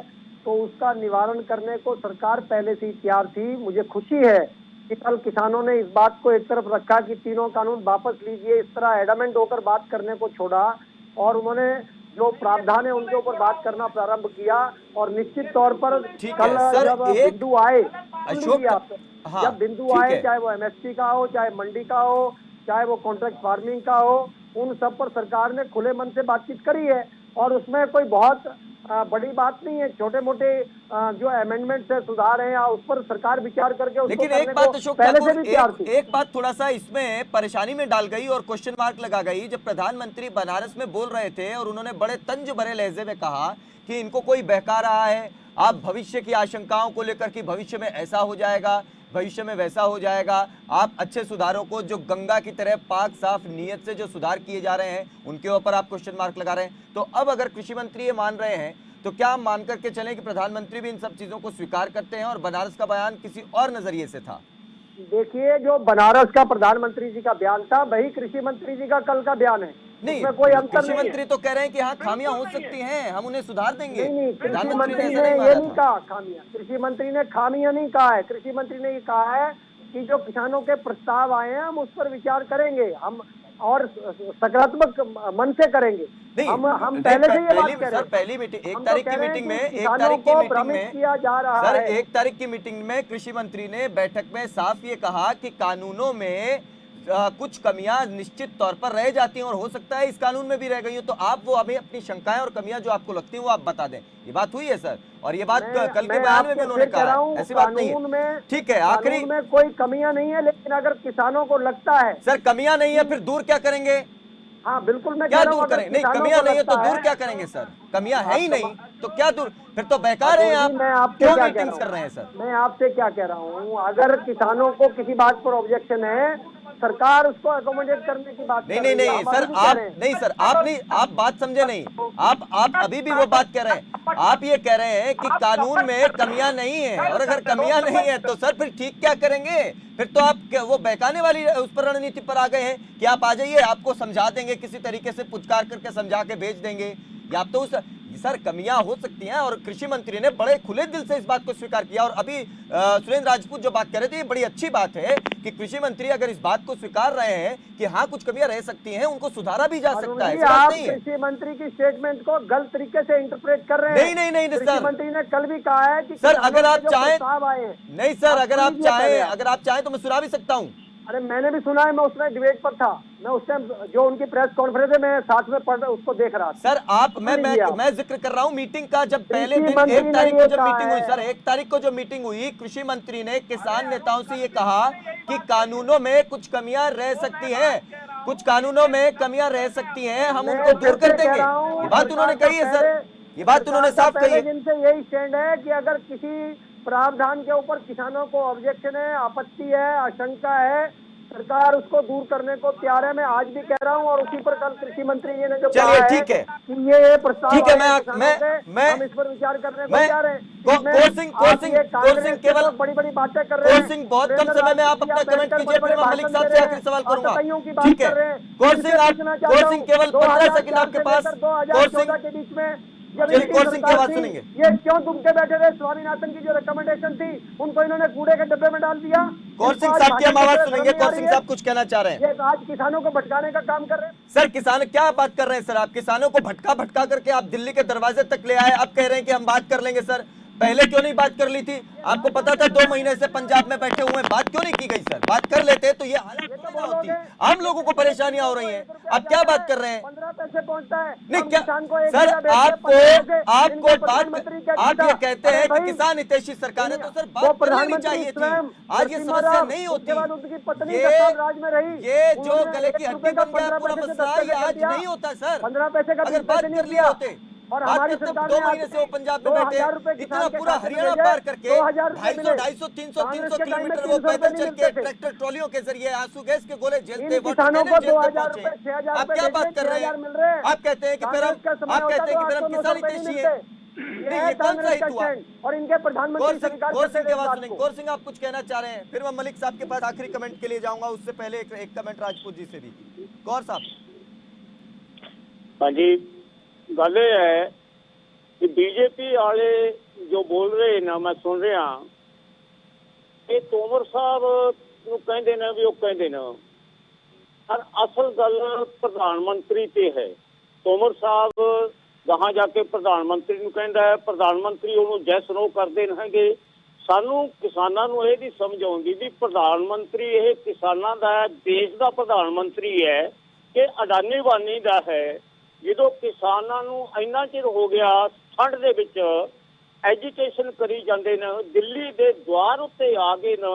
तो उसका निवारण करने को सरकार पहले से ही तैयार थी। मुझे खुशी है कि कल किसानों ने इस बात को एक तरफ रखा कि तीनों कानून वापस लीजिए, इस तरह एडमेंट होकर बात करने को छोड़ा और उन्होंने जो प्रावधान है उनके ऊपर बात करना प्रारंभ किया। और निश्चित तौर पर कल जब बिंदु आए, जब बिंदु आए, चाहे वो एमएसपी का हो, चाहे मंडी का हो, चाहे वो कॉन्ट्रैक्ट फार्मिंग का हो, उन सब पर सरकार ने खुले मन से बातचीत करी है और उसमें कोई बहुत बड़ी बात नहीं है। छोटे मोटे जो अमेंडमेंट्स है, सुधार है, उस पर सरकार विचार करके उसको लेकिन एक बात अशोक ठाकुर, एक बात थोड़ा सा इसमें परेशानी में डाल गई और क्वेश्चन मार्क लगा गई जब प्रधानमंत्री बनारस में बोल रहे थे और उन्होंने बड़े तंज भरे लहजे में कहा कि इनको कोई बहका रहा है, आप भविष्य की आशंकाओं को लेकर कि भविष्य में ऐसा हो जाएगा, भविष्य में वैसा हो जाएगा, आप अच्छे सुधारों को जो गंगा की तरह पाक साफ नीयत से जो सुधार किए जा रहे हैं उनके ऊपर आप क्वेश्चन मार्क लगा रहे हैं। तो अब अगर कृषि मंत्री ये मान रहे हैं तो क्या हम मान करके चलें कि प्रधानमंत्री भी इन सब चीजों को स्वीकार करते हैं और बनारस का बयान किसी और नजरिए से था? देखिए, जो बनारस का प्रधानमंत्री जी का बयान था वही कृषि मंत्री जी का कल का बयान है। नहीं, कोई अंतर कृषि मंत्री तो कह रहे हैं कि हाँ खामियां हो सकती हैं, हम उन्हें सुधार देंगे। नहीं, कृषि मंत्री ने नहीं ये नहीं कहा खामियां, कृषि मंत्री ने खामियां नहीं कहा है। कृषि मंत्री ने ये कहा है कि जो किसानों के प्रस्ताव आए हैं हम उस पर विचार करेंगे, हम और सकारात्मक मन से करेंगे। हम पहले से ये बात कर रहे हैं। पहली मीटिंग 1 तारीख की मीटिंग में, 1 तारीख की मीटिंग में किया जा रहा सर, है। 1 तारीख की मीटिंग में कृषि मंत्री ने बैठक में साफ ये कहा कि कानूनों में कुछ कमियां निश्चित तौर पर रह जाती हैं और हो सकता है इस कानून में भी रह गई हो, तो आप वो अभी अपनी शंकाएं और कमियां जो आपको लगती हैं वो आप बता दें। ये बात हुई है सर, और ये बात कल के बयान में भी उन्होंने कहा, ऐसी बात नहीं है। ठीक है, आखिरी में कोई कमियां नहीं है, लेकिन अगर किसानों को लगता है सर कमियां नहीं है फिर दूर क्या करेंगे? हाँ बिल्कुल, मैं क्या दूर करें? नहीं, कमियां नहीं है तो दूर क्या करेंगे सर? कमियां है ही नहीं तो क्या दूर, फिर तो बेकार है आप क्यों मीटिंग्स कर रहे हैं सर? मैं आपसे क्या कह रहा हूँ, अगर किसानों को किसी बात पर ऑब्जेक्शन है, सरकार उसको अकोमोडेट करने की बात नहीं सर, आप नहीं सर, आप बात समझे नहीं, आप अभी भी वो बात कह रहे हैं। आप ये कह रहे हैं कि कानून में कमियां नहीं है, और अगर कमियां नहीं है तो सर फिर ठीक क्या करेंगे? फिर तो आप वो बहकाने वाली उस पर रणनीति पर आ गए हैं कि आप आ जाइए, आपको समझा देंगे, किसी तरीके से पुचकार करके समझा के भेज देंगे। या आप तो उस सर कमियां हो सकती हैं, और कृषि मंत्री ने बड़े खुले दिल से इस बात को स्वीकार किया। और अभी सुरेंद्र राजपूत जो बात कर रहे थे, ये बड़ी अच्छी बात है कि कृषि मंत्री अगर इस बात को स्वीकार रहे हैं कि हाँ कुछ कमियां रह सकती हैं, उनको सुधारा भी जा सकता है। आप कृषि मंत्री की स्टेटमेंट को गलत तरीके से इंटरप्रेट कर रहे हैं। नहीं कृषि मंत्री ने कल भी कहा है कि सर अगर आप चाहें, नहीं सर अगर आप चाहें तो मैं सुना भी सकता हूँ। अरे मैंने भी सुना है, मैं उसमें डिबेट पर था, मैं उस टाइम जो उनकी प्रेस कॉन्फ्रेंस है मैं साथ में पढ़ उसको देख रहा था। सर मैं जिक्र कर रहा हूँ मीटिंग का, जब पहले दिन 1 तारीख को जब मीटिंग हुई सर, 1 तारीख को जो मीटिंग हुई, कृषि मंत्री ने किसान नेताओं से ये कहा कि कानूनों में कुछ कमियां रह सकती हैं, कुछ कानूनों में कमियां रह सकती हैं, हम उनको दूर कर देंगे। ये बात उन्होंने कही है सर, ये बात उन्होंने साफ कही है। जिनसे यही स्टैंड है कि अगर किसी प्रावधान के ऊपर किसानों को ऑब्जेक्शन है, आपत्ति है, आशंका है, सरकार उसको दूर करने को तैयार है। मैं आज भी कह रहा हूँ, और उसी पर कल कृषि मंत्री जी ने जो कहा है ठीक है कि ये प्रस्ताव, ठीक है, मैं हम इस पर विचार करने को तैयार हैं। केवल बड़ी बड़ी बातें कर रहे हैं। बहुत कम समय में आप अपना कमेंट कीजिए, फिर मैं मलिक साहब से आखिरी सवाल करूंगा। ठीक है, केवल 15 सेकंड आपके पास। के बीच में जब चलिए, इनकी कौर सिंह की सरकार आवाज थी, सुनेंगे। ये क्यों तुम के बैठे थे? स्वामीनाथन की जो रिकमेंडेशन थी उनको इन्होंने कूड़े के डब्बे में डाल दिया। कौर इनको सिंह आज साहब की हम भाजपा आवाज से सुनेंगे। शर्म नहीं आ कौर रही सिंह है? साहब कुछ कहना चाह रहे हैं। ये आज किसानों को भटकाने का काम कर रहे हैं। सर किसान क्या बात कर रहे हैं सर? आप किसानों को भटका भटका करके आप दिल्ली के दरवाजे तक ले आए, अब कह रहे हैं कि हम बात कर लेंगे। सर पहले क्यों नहीं बात कर ली थी? आपको पता था 2 महीने से पंजाब में बैठे हुए हैं, बात क्यों नहीं की गई? सर बात कर लेते तो ये हालत ना होती। आम लोगों को परेशानियां हो रही हैं, आप क्या बात कर रहे हैं? 15 पैसे पहुंचता है। नहीं हम क्या किसान को एक सर जगह बैठ के आपको 15 पैसे, आपको इनको बात प्रधानमंत्री क्या आप कहता? ये कहते अरे हैं कि भाई, किसान हितैषी सरकार है, तो सर वो बात कर लेनी प्रधानमंत्री चाहिए थी। स्वयं आज ये नरसिम्हा समस्या राव, नहीं उसके बाद होती। उनकी पत्नी ये 10 साल राज में रही, ये जो उन्होंने गले की 1 हड्डी रुपए का बन गया 15 पूरा पैसे से मसला, 10 ये पैसे कर आज दिया। नहीं होता सर। 15 पैसे का अगर 20 बात पैसे कर नहीं लिए दिया। होते, और बात हमारी करते सरकार 2 ने महीने से वो पंजाब में 2000 रुपए बैठे, किसान इतना के पूरा खाते में हरियाणा भेजे, पार करके 2000 रुपए 250, मिले। 250, 300, कांग्रेस 300 के टाइम में किलोमीटर वो 300 रुपए पैदल नहीं चल मिलते के थे। ट्रैक्टर ट्रॉलियों के जरिए आंसू गैस के गोले झेलते, इन वाटर किसानों कैनन को झेलते 2000 पहुंचे। रुपए, 6000 आप रुपए क्या भेज बात रहे, कर रहे 6000 हैं? मिल रहे हैं। आप कहते हैं कि फिर कांग्रेस का हम समय आप होता कहते हैं तो कि फिर हम 800-900 किसान रुपए नहीं हितैषी मिलते। हैं। नहीं ये ये कौन सा कांग्रेस का हित हुआ? स्टैंड और इनके प्रधानमंत्री स्वीकार गौर करते सिंह की थे इस आवाज बात सुनेंगे। को। गौर सिंह आप कुछ कहना चाह रहे हैं? फिर मैं मलिक साहब के पास आखिरी कमेंट के लिए जाऊंगा, उससे पहले एक कमेंट राजपूत जी से भी। गौर साहब। हाँ जी, गल ये है कि बीजेपी वाले जो बोल रहे ना, मैं सुन रहा, ये तोमर साहब ਨੂੰ ਕਹਿੰਦੇ ਨੇ ਵੀ ਉਹ ਕਹਿੰਦੇ ਨੇ, ਪਰ ਅਸਲ ਗੱਲ ਪ੍ਰਧਾਨ ਮੰਤਰੀ ਤੇ ਹੈ। ਤੋਮਰ ਸਾਹਿਬ ਗਾਹਾਂ ਜਾ ਕੇ ਪ੍ਰਧਾਨ ਮੰਤਰੀ ਨੂੰ ਕਹਿੰਦਾ ਹੈ, ਪ੍ਰਧਾਨ ਮੰਤਰੀ ਉਹਨੂੰ ਜੈਸ ਨੋ ਕਰਦੇ ਨੇਗੇ। ਸਾਨੂੰ ਕਿਸਾਨਾਂ ਨੂੰ ਇਹ ਨਹੀਂ ਸਮਝ ਆਉਂਦੀ ਵੀ ਪ੍ਰਧਾਨ ਮੰਤਰੀ ਇਹ ਕਿਸਾਨਾਂ ਦਾ ਦੇਸ਼ ਦਾ ਪ੍ਰਧਾਨ ਮੰਤਰੀ ਹੈ ਕਿ ਅਡਾਨੀ ਬਾਨੀ ਦਾ ਹੈ। ਜਦੋਂ ਕਿਸਾਨਾਂ ਨੂੰ ਇੰਨਾ ਚਿਰ ਹੋ ਗਿਆ ਠੰਡ ਦੇ ਵਿੱਚ ਐਜੀਟੇਸ਼ਨ ਕਰੀ ਜਾਂਦੇ ਨੇ, ਦਿੱਲੀ ਦੇ ਦੁਆਰ ਉੱਤੇ ਆ ਗਏ ਨੇ,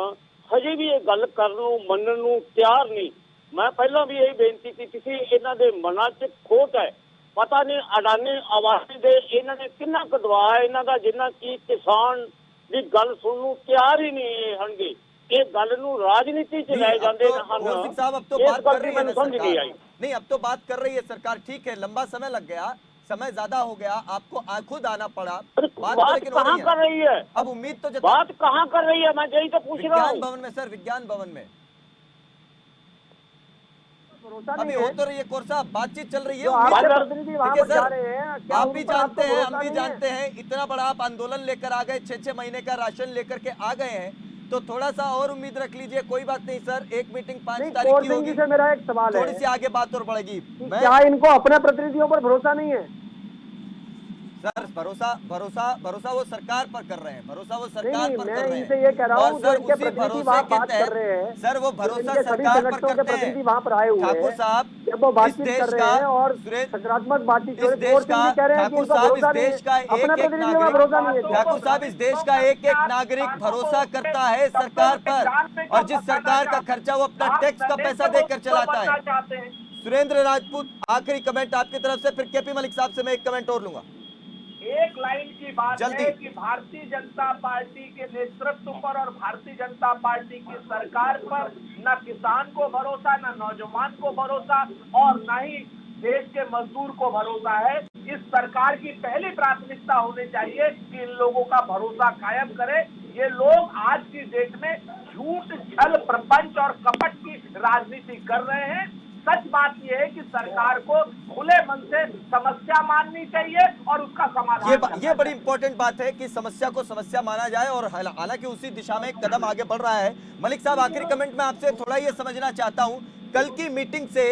ਹਜੇ ਵੀ ਇਹ ਗੱਲ ਕਰਨ ਨੂੰ ਮੰਨਣ ਨੂੰ ਤਿਆਰ ਨਹੀਂ। ਮੈਂ ਪਹਿਲਾਂ ਵੀ ਇਹ ਬੇਨਤੀ ਕੀਤੀ ਸੀ, ਇਹਨਾਂ ਦੇ ਮਨਾਂ 'ਚ ਖੋਟ ਹੈ। ਪਤਾ ਨਹੀਂ ਅਡਾਨੀ ਆਵਾਜ਼ੀ ਦੇ ਇਹਨਾਂ ਨੇ ਕਿੰਨਾ ਕਦਵਾ ਇਹਨਾਂ ਦਾ, ਜਿੰਨਾ ਕੀ ਕਿਸਾਨ ਦੀ ਗੱਲ ਸੁਣਨ ਨੂੰ ਤਿਆਰ ਹੀ ਨਹੀਂ ਹਨਗੇ। ਇਹ ਗੱਲ ਨੂੰ ਰਾਜਨੀਤੀ 'ਚ ਲੈ ਜਾਂਦੇ ਹਨ। गौर सिंह साहब अब तो ਇਸ बात ਗੱਲ कर ਦੀ रही है ना ਮੈਨੂੰ ਸਮਝ नहीं आई। सरकार। नहीं अब तो बात कर रही है सरकार, ठीक है लंबा समय लग गया, समय ज्यादा हो गया, आपको खुद आना पड़ा। बात तो लेकिन हो कहाँ रही कर है। रही है? अब उम्मीद तो बात कहाँ कर रही है? मैं यही तो पूछ रहा विज्ञान हूँ। भवन में सर, विज्ञान भवन में भरोसा अभी नहीं हो है। तो रही है। कोर साहब बातचीत चल रही है। जो उम्मीद आपके है। प्रतिनिधि वहां देखिए पर जा सर, रहे हैं, क्या आप उन भी पर आपको जानते हैं, हम भरोसा भी नहीं है? जानते हैं, इतना बड़ा आप आंदोलन लेकर आ गए, 6-6 महीने का राशन लेकर के आ गए हैं, तो थोड़ा सा और उम्मीद रख लीजिए। कोई बात नहीं सर, एक मीटिंग 5 नहीं, तारीख कौर की सिंह होगी, जी से मेरा एक सवाल थोड़ी है सी आगे बात और बढ़ेगी। कि मैं क्या इनको अपने प्रतिनिधियों पर भरोसा नहीं है? सर भरोसा भरोसा भरोसा वो सरकार पर कर रहे हैं, भरोसा वो सरकार नहीं, पर मैं कर रहे इनसे हैं। ये कह रहा और हूँ, सर जो इनके उसी प्रतिनिधि भरोसे वहाँ के बात कर तहत रहे हैं, सर वो जो भरोसा इनके सभी सरकार पर संगठनों के करते प्रतिनिधि हैं। वहाँ पर आए हुए ठाकुर हैं, साहब जब वो इस बातचीत देश कर रहे का हैं और सुरेश सकारात्मक बातचीत इस कर रहे हैं, देश का कह रहे हैं कि ठाकुर इनको साहब भरोसा इस नहीं देश का है, अपने एक एक प्रतिनिधियों का भरोसा नहीं है। ठाकुर साहब इस देश का एक एक नागरिक भरोसा करता है सरकार पर, और जिस सरकार का खर्चा वो अपना टैक्स का पैसा देकर चलाता है। सुरेंद्र राजपूत आखिरी कमेंट आपकी तरफ से, फिर केपी मलिक साहब से मैं एक कमेंट और लूंगा। एक लाइन की बात जल्दी। है कि भारतीय जनता पार्टी के नेतृत्व पर और भारतीय जनता पार्टी की सरकार पर न किसान को भरोसा, न नौजवान को भरोसा और न ही देश के मजदूर को भरोसा है। इस सरकार की पहली प्राथमिकता होनी चाहिए कि इन लोगों का भरोसा कायम करे। ये लोग आज की डेट में झूठ, छल, प्रपंच और कपट की राजनीति कर रहे हैं। सच बात यह है कि सरकार को खुले मन से समस्या माननी चाहिए और उसका समाधान ये बड़ी इंपॉर्टेंट बात है कि समस्या को समस्या माना जाए, और हालांकि उसी दिशा में एक कदम आगे बढ़ रहा है। मलिक साहब आखिरी कमेंट में आपसे थोड़ा ये समझना चाहता हूं, कल की मीटिंग से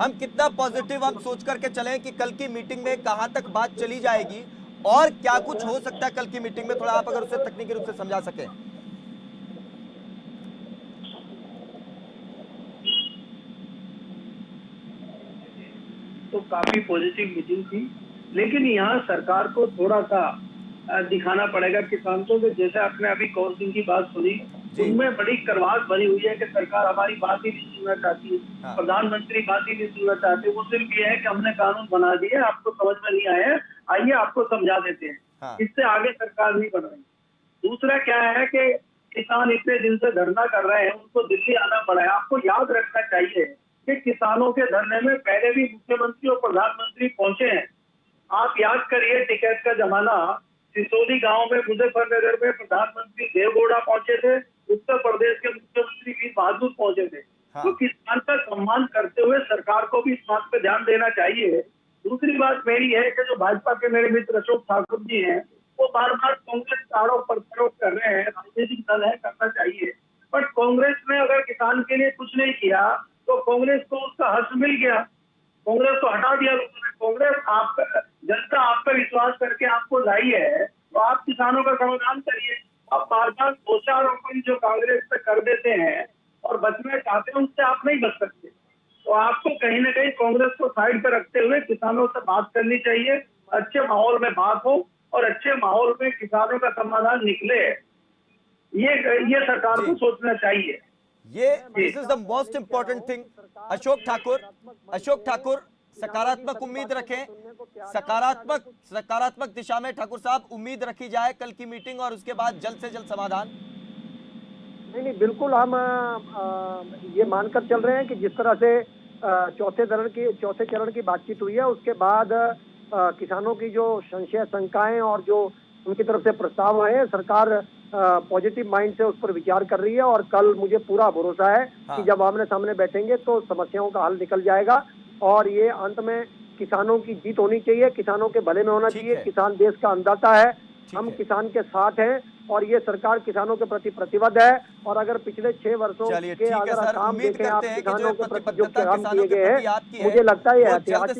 हम कितना पॉजिटिव हम सोच करके चलें कि कल की मीटिंग में कहां तक बात चली जाएगी और क्या कुछ हो सकता है कल की मीटिंग में, थोड़ा आप अगर उसे तकनीकी रूप से समझा सकें। तो काफी पॉजिटिव मीटिंग थी, लेकिन यहाँ सरकार को थोड़ा सा दिखाना पड़ेगा किसानों के। जैसे आपने अभी कौर सिंह की बात सुनी, उनमें बड़ी करवास भरी हुई है कि सरकार हमारी बात ही नहीं सुनना चाहती, प्रधानमंत्री बात ही नहीं सुनना चाहते। वो सिर्फ ये है कि हमने कानून बना दिए, आपको समझ में नहीं आए, आइए आपको समझा देते हैं। इससे आगे सरकार नहीं बढ़ रही। दूसरा क्या है कि किसान इतने दिन से धरना कर रहे हैं, उनको दिल्ली आना पड़ा है। आपको याद रखना चाहिए कि किसानों के धरने में पहले भी मुख्यमंत्री और प्रधानमंत्री पहुंचे हैं। आप याद करिए टिकैत का जमाना, सिसोदी गांव में मुजफ्फरनगर में प्रधानमंत्री देवगौड़ा पहुंचे थे, उत्तर प्रदेश के मुख्यमंत्री वीर बहादुर पहुंचे थे। तो किसान का सम्मान करते हुए सरकार को भी इस बात पे ध्यान देना चाहिए दूसरी बात मेरी है कि जो भाजपा के मेरे मित्र अशोक ठाकुर जी हैं, वो बार बार कांग्रेस का आरोप प्रत्यारोप कर रहे हैं। राजनीतिक दल है, करना चाहिए, बट कांग्रेस ने अगर किसान के लिए कुछ नहीं किया तो कांग्रेस को उसका हर्ष मिल गया, कांग्रेस को हटा दिया लोगों ने। कांग्रेस आप जनता आप पर विश्वास करके आपको लाई है, तो आप किसानों का समाधान करिए। आप बार बार दोषारोपण जो कांग्रेस पे कर देते हैं और बचना चाहते हैं, उससे आप नहीं बच सकते। तो आपको कहीं ना कहीं कांग्रेस को साइड पर रखते हुए किसानों से बात करनी चाहिए, अच्छे माहौल में बात हो और अच्छे माहौल में किसानों का समाधान निकले। ये सरकार को सोचना चाहिए। ये this is the most important thing. Ashok Thakur सकारात्मक उम्मीद रखें, सकारात्मक दिशा में ठाकुर साहब उम्मीद रखी जाए कल की मीटिंग और उसके बाद जल्द से जल्द समाधान। नहीं, बिल्कुल हम ये मानकर चल रहे हैं कि जिस तरह से चौथे चरण की बातचीत हुई है, उसके बाद किसानों की जो संशय शंकाएं और जो उनकी तरफ से प्रस्ताव आए हैं, सरकार पॉजिटिव माइंड से उस पर विचार कर रही है और कल मुझे पूरा भरोसा है कि जब आमने सामने बैठेंगे तो समस्याओं का हल निकल जाएगा और ये अंत में किसानों की जीत होनी चाहिए, किसानों के भले में होना चाहिए। किसान देश का अन्नदाता है, हम किसान के साथ हैं और ये सरकार किसानों के प्रति प्रतिबद्ध है। और अगर पिछले 6 वर्षों के अगर काम देखें आप किसानों के प्रति जो काम किए गए हैं, मुझे लगता है जल्द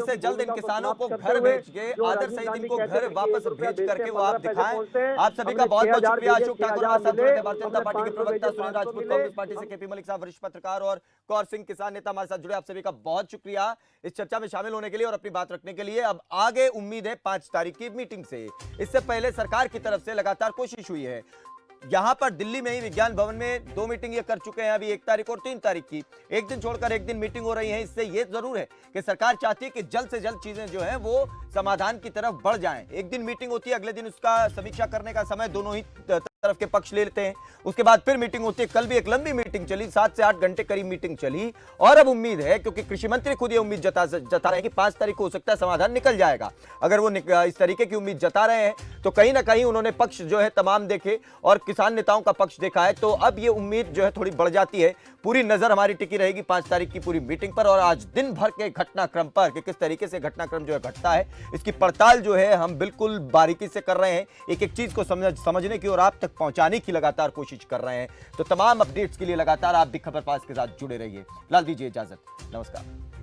से जल्द इन किसानों को घर भेज के आदर सहित इनको घर वापस भेज करके वो आप दिखाएं। आप सभी का बहुत बहुत शुक्रिया। अशोक ठाकुर हमारे साथ जुड़े थे, भारतीय जनता पार्टी के प्रवक्ता, सुनील राजपूत कांग्रेस पार्टी से, केपी मलिक साहब वरिष्ठ पत्रकार और कौर सिंह किसान नेता हमारे साथ जुड़े। आप सभी का बहुत शुक्रिया इस चर्चा में शामिल होने के लिए और अपनी बात रखने के लिए। अब आगे उम्मीद है 5 तारीख की मीटिंग से। इससे पहले सरकार की तरफ से लगातार कोशिश हुई है। यहां पर दिल्ली में ही विज्ञान भवन में 2 मीटिंग ये कर चुके हैं, अभी 1 तारीख और 3 तारीख की, एक दिन छोड़कर एक दिन मीटिंग हो रही है। इससे ये जरूर है कि सरकार चाहती है कि जल्द से जल्द चीजें जो है वो समाधान की तरफ बढ़ जाएं। एक दिन मीटिंग होती है, अगले दिन उसका समीक्षा करने का समय दोनों ही तरफ के पक्ष ले लेते हैं, उसके बाद फिर मीटिंग होती है। कल भी एक लंबी मीटिंग चली, 7 से 8 घंटे करीब मीटिंग चली और अब उम्मीद है, क्योंकि कृषि मंत्री खुद ये उम्मीद जता रहे हैं कि 5 तारीख को हो सकता है समाधान निकल जाएगा। अगर वो इस तरीके की उम्मीद जता रहे हैं तो कहीं ना कहीं उन्होंने पक्ष जो है तमाम देखे और किसान नेताओं का पक्ष देखा है, तो अब ये उम्मीद जो है थोड़ी बढ़ जाती है। पूरी नजर हमारी टिकी रहेगी 5 तारीख की पूरी मीटिंग पर और आज दिन भर के घटनाक्रम पर कि किस तरीके से घटनाक्रम जो है घटता है, इसकी पड़ताल जो है हम बिल्कुल बारीकी से कर रहे हैं। एक एक चीज को समझने की और आप तक पहुंचाने की लगातार कोशिश कर रहे हैं। तो तमाम अपडेट्स के लिए लगातार आप भी खबर पास के साथ जुड़े रहिए। फिलहाल दीजिए इजाजत, नमस्कार।